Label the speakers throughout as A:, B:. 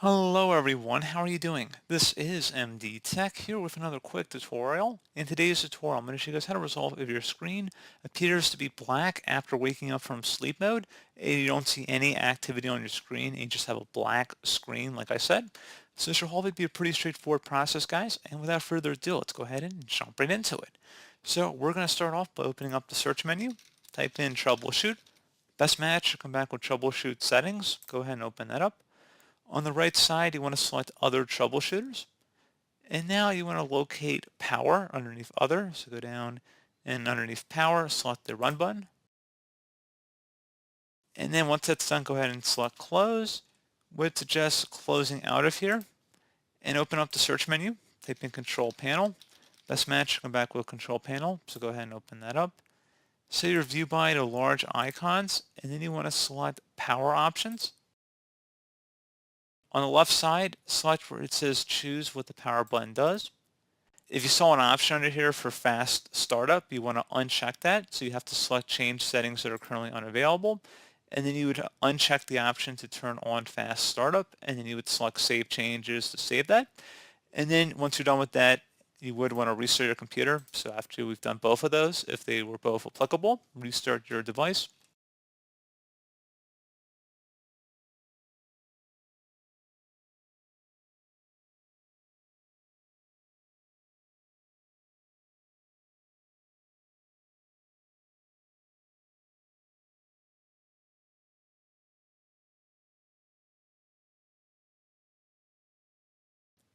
A: Hello everyone, how are you doing? This is MD Tech here with another quick tutorial. In today's tutorial, I'm going to show you guys how to resolve if your screen appears to be black after waking up from sleep mode and you don't see any activity on your screen and you just have a black screen like I said. So this should hopefully be a pretty straightforward process, guys, and without further ado, let's go ahead and jump right into it. So we're going to start off by opening up the search menu, type in troubleshoot, best match, come back with troubleshoot settings, go ahead and open that up. On the right side, you want to select Other Troubleshooters. And now you want to locate Power underneath Other. So go down and underneath Power, select the Run button. And then once that's done, go ahead and select Close. Would suggest closing out of here and open up the search menu. Type in Control Panel. Best match, come back with Control Panel. So go ahead and open that up. Set your view by to large icons, and then you want to select Power Options. On the left side, select where it says choose what the power button does. If you saw an option under here for fast startup, you want to uncheck that. So you have to select change settings that are currently unavailable. And then you would uncheck the option to turn on fast startup. And then you would select save changes to save that. And then once you're done with that, you would want to restart your computer. So after we've done both of those, if they were both applicable, restart your device.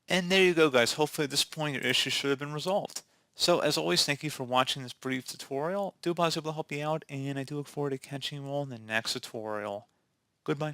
A: And there you go, guys. Hopefully at this point your issue should have been resolved. So as always, thank you for watching this brief tutorial. I do hope I was able to help you out, and I do look forward to catching you all in the next tutorial. Goodbye.